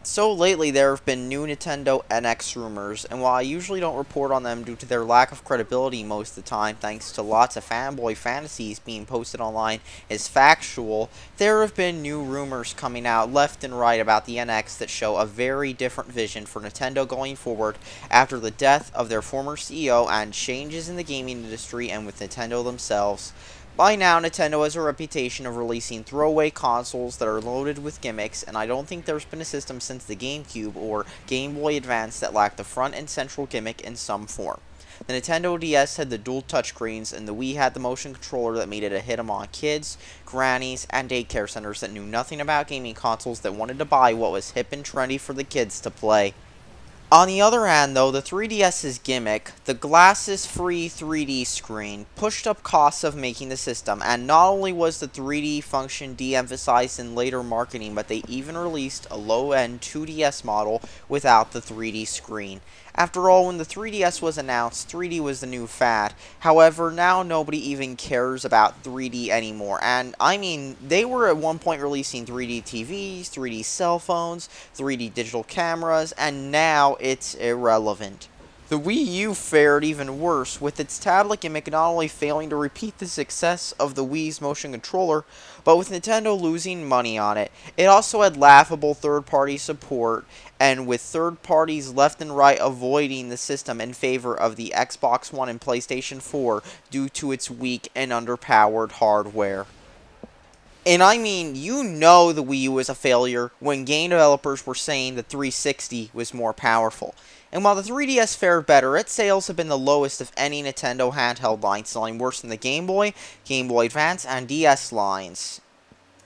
So lately there have been new Nintendo NX rumors, and while I usually don't report on them due to their lack of credibility most of the time, thanks to lots of fanboy fantasies being posted online as factual, there have been new rumors coming out left and right about the NX that show a very different vision for Nintendo going forward after the death of their former CEO and changes in the gaming industry and with Nintendo themselves. By now, Nintendo has a reputation of releasing throwaway consoles that are loaded with gimmicks, and I don't think there's been a system since the GameCube or Game Boy Advance that lacked the front and central gimmick in some form. The Nintendo DS had the dual touchscreens, and the Wii had the motion controller that made it a hit among kids, grannies, and daycare centers that knew nothing about gaming consoles that wanted to buy what was hip and trendy for the kids to play. On the other hand, though, the 3DS's gimmick, the glasses-free 3D screen, pushed up costs of making the system, and not only was the 3D function de-emphasized in later marketing, but they even released a low-end 2DS model without the 3D screen. After all, when the 3DS was announced, 3D was the new fad. However, now nobody even cares about 3D anymore. And, I mean, they were at one point releasing 3D TVs, 3D cell phones, 3D digital cameras, and now it's irrelevant. The Wii U fared even worse, with its tablet gimmick not only failing to repeat the success of the Wii's motion controller, but with Nintendo losing money on it. It also had laughable third-party support, and with third parties left and right avoiding the system in favor of the Xbox One and PlayStation 4 due to its weak and underpowered hardware. And I mean, you know the Wii U was a failure when game developers were saying the 360 was more powerful. And while the 3DS fared better, its sales have been the lowest of any Nintendo handheld line, selling worse than the Game Boy, Game Boy Advance, and DS lines.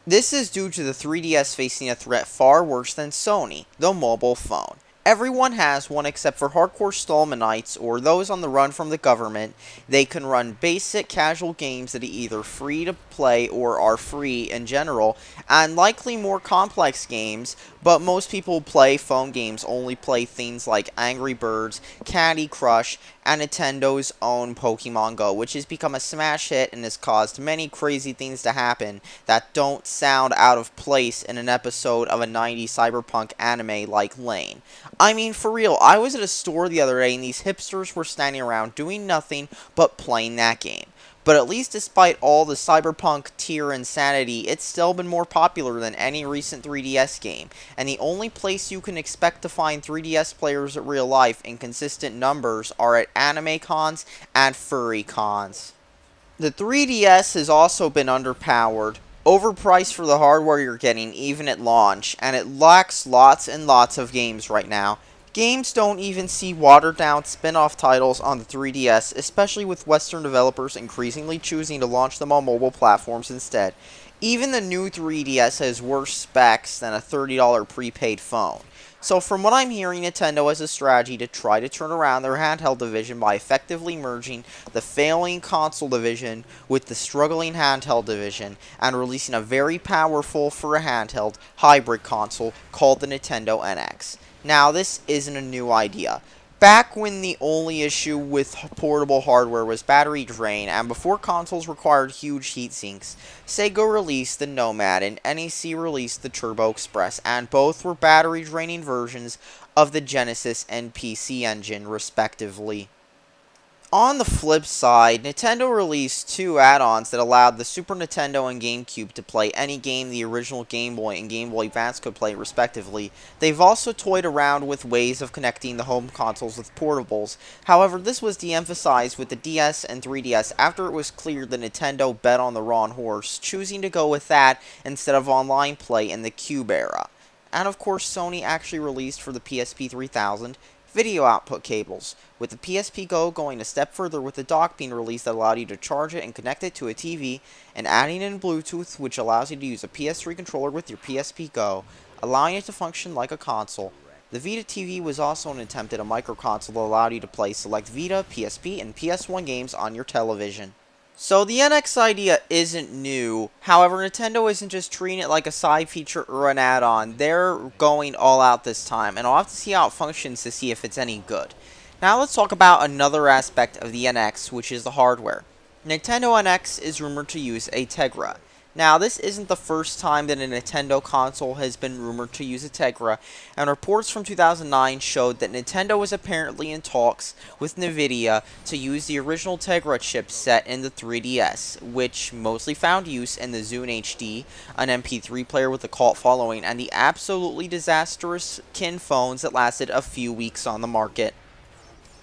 This is due to the 3DS facing a threat far worse than Sony, the mobile phone. Everyone has one except for hardcore Stallmanites or those on the run from the government. They can run basic casual games that are either free to play or are free in general, and likely more complex games, but most people who play phone games only play things like Angry Birds, Candy Crush, and Nintendo's own Pokemon Go, which has become a smash hit and has caused many crazy things to happen that don't sound out of place in an episode of a 90s cyberpunk anime like Lane. I mean, for real, I was at a store the other day and these hipsters were standing around doing nothing but playing that game. But at least despite all the cyberpunk tier insanity, it's still been more popular than any recent 3DS game, and the only place you can expect to find 3DS players in real life in consistent numbers are at anime cons and furry cons. The 3DS has also been underpowered, overpriced for the hardware you're getting even at launch, and it lacks lots and lots of games right now. Games don't even see watered-down spin-off titles on the 3DS, especially with Western developers increasingly choosing to launch them on mobile platforms instead. Even the new 3DS has worse specs than a $30 prepaid phone. So from what I'm hearing, Nintendo has a strategy to try to turn around their handheld division by effectively merging the failing console division with the struggling handheld division, and releasing a very powerful, for a handheld, hybrid console called the Nintendo NX. Now, this isn't a new idea. Back when the only issue with portable hardware was battery drain, and before consoles required huge heatsinks, Sega released the Nomad and NEC released the Turbo Express, and both were battery draining versions of the Genesis and PC Engine, respectively. On the flip side, Nintendo released two add-ons that allowed the Super Nintendo and GameCube to play any game the original Game Boy and Game Boy Advance could play, respectively. They've also toyed around with ways of connecting the home consoles with portables. However, this was de-emphasized with the DS and 3DS after it was clear that Nintendo bet on the wrong horse, choosing to go with that instead of online play in the Cube era. And of course, Sony actually released for the PSP 3000 video output cables, with the PSP Go going a step further with the dock being released that allowed you to charge it and connect it to a TV, and adding in Bluetooth, which allows you to use a PS3 controller with your PSP Go, allowing it to function like a console. The Vita TV was also an attempt at a microconsole that allowed you to play select Vita, PSP, and PS1 games on your television. So the NX idea isn't new, however Nintendo isn't just treating it like a side feature or an add-on, they're going all out this time, and I'll have to see how it functions to see if it's any good. Now let's talk about another aspect of the NX, which is the hardware. Nintendo NX is rumored to use a Tegra. Now, this isn't the first time that a Nintendo console has been rumored to use a Tegra, and reports from 2009 showed that Nintendo was apparently in talks with Nvidia to use the original Tegra chipset in the 3DS, which mostly found use in the Zune HD, an MP3 player with a cult following, and the absolutely disastrous kin phones that lasted a few weeks on the market.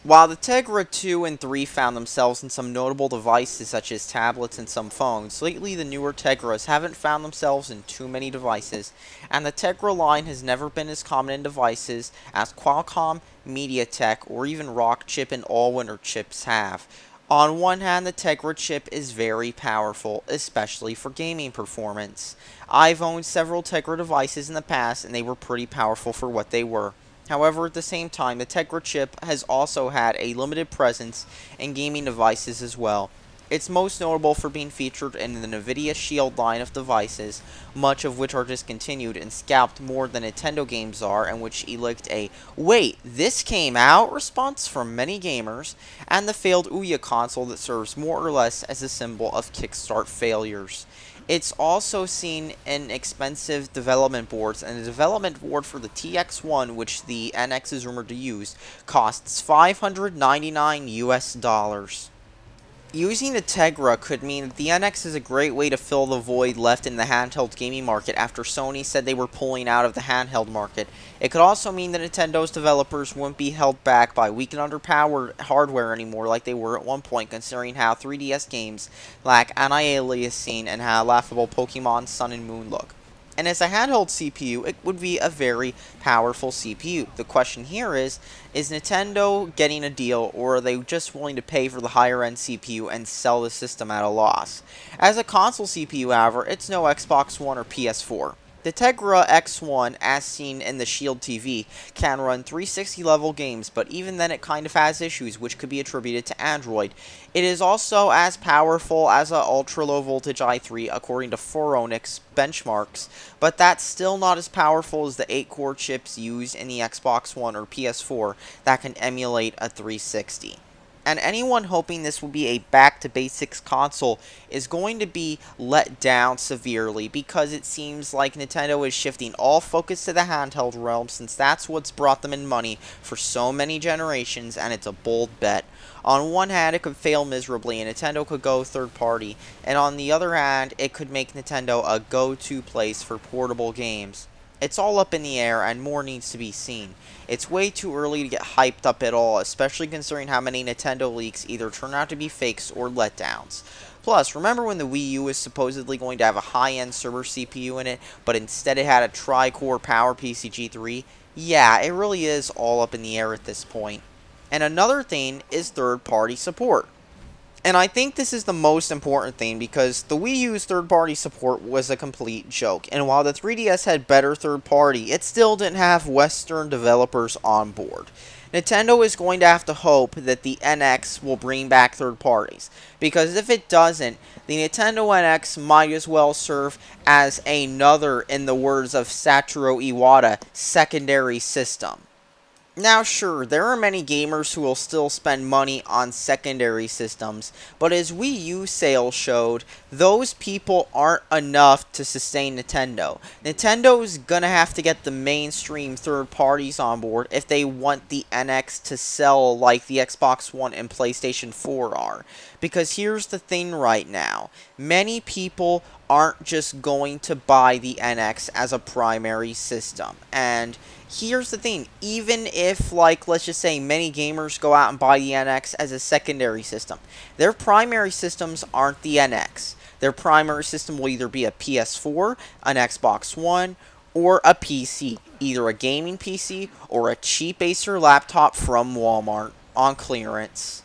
While the Tegra 2 and 3 found themselves in some notable devices such as tablets and some phones, lately the newer Tegras haven't found themselves in too many devices, and the Tegra line has never been as common in devices as Qualcomm, MediaTek, or even Rockchip and Allwinner chips have. On one hand, the Tegra chip is very powerful, especially for gaming performance. I've owned several Tegra devices in the past, and they were pretty powerful for what they were. However, at the same time, the Tegra chip has also had a limited presence in gaming devices as well. It's most notable for being featured in the Nvidia Shield line of devices, much of which are discontinued and scalped more than Nintendo games are, and which elicited a "wait, this came out?" response from many gamers, and the failed Ouya console that serves more or less as a symbol of Kickstart failures. It's also seen in expensive development boards, and the development board for the TX1, which the NX is rumored to use, costs $599 US. Using the Tegra could mean that the NX is a great way to fill the void left in the handheld gaming market after Sony said they were pulling out of the handheld market. It could also mean that Nintendo's developers wouldn't be held back by weak and underpowered hardware anymore like they were at one point, considering how 3DS games lack anti-aliasing and how laughable Pokemon Sun and Moon look. And as a handheld CPU, it would be a very powerful CPU. The question here is Nintendo getting a deal, or are they just willing to pay for the higher-end CPU and sell the system at a loss? As a console CPU, however, it's no Xbox One or PS4. The Tegra X1, as seen in the Shield TV, can run 360 level games, but even then it kind of has issues which could be attributed to Android. It is also as powerful as an ultra-low voltage i3 according to Phoronix benchmarks, but that's still not as powerful as the 8-core chips used in the Xbox One or PS4 that can emulate a 360. And anyone hoping this will be a back-to-basics console is going to be let down severely, because it seems like Nintendo is shifting all focus to the handheld realm, since that's what's brought them in money for so many generations, and it's a bold bet. On one hand, it could fail miserably, and Nintendo could go third-party, and on the other hand, it could make Nintendo a go-to place for portable games. It's all up in the air, and more needs to be seen. It's way too early to get hyped up at all, especially considering how many Nintendo leaks either turn out to be fakes or letdowns. Plus, remember when the Wii U was supposedly going to have a high-end server CPU in it, but instead it had a tri-core PowerPC G3? Yeah, it really is all up in the air at this point. And another thing is third-party support. And I think this is the most important thing, because the Wii U's third-party support was a complete joke. And while the 3DS had better third-party, it still didn't have Western developers on board. Nintendo is going to have to hope that the NX will bring back third parties, because if it doesn't, the Nintendo NX might as well serve as another, in the words of Satoru Iwata, secondary system. Now sure, there are many gamers who will still spend money on secondary systems, but as Wii U sales showed, those people aren't enough to sustain Nintendo. Nintendo's gonna have to get the mainstream third parties on board if they want the NX to sell like the Xbox One and PlayStation 4 are. Because here's the thing right now, many people aren't just going to buy the NX as a primary system, and here's the thing, even if, like, let's just say many gamers go out and buy the NX as a secondary system, their primary systems aren't the NX. Their primary system will either be a PS4, an Xbox One, or a PC. Either a gaming PC or a cheap Acer laptop from Walmart on clearance.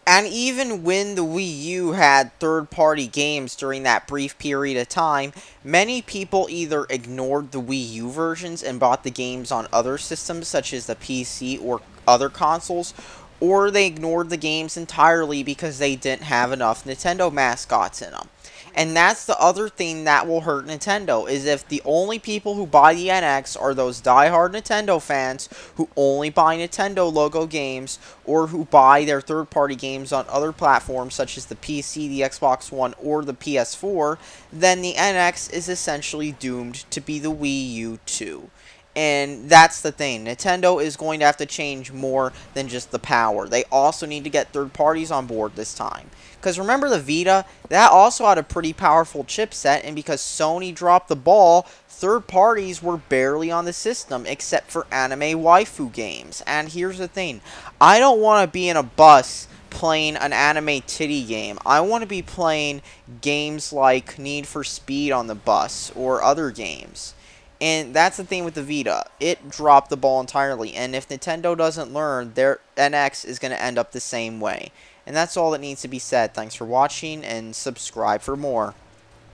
And even when the Wii U had third-party games during that brief period of time, many people either ignored the Wii U versions and bought the games on other systems such as the PC or other consoles, or they ignored the games entirely because they didn't have enough Nintendo mascots in them. And that's the other thing that will hurt Nintendo, is if the only people who buy the NX are those diehard Nintendo fans who only buy Nintendo logo games, or who buy their third-party games on other platforms such as the PC, the Xbox One, or the PS4, then the NX is essentially doomed to be the Wii U 2. And that's the thing. Nintendo is going to have to change more than just the power. They also need to get third parties on board this time. Because remember the Vita? That also had a pretty powerful chipset, and because Sony dropped the ball, third parties were barely on the system except for anime waifu games. And here's the thing. I don't want to be in a bus playing an anime titty game. I want to be playing games like Need for Speed on the bus or other games. And that's the thing with the Vita. It dropped the ball entirely. And if Nintendo doesn't learn, their NX is going to end up the same way. And that's all that needs to be said. Thanks for watching, and subscribe for more.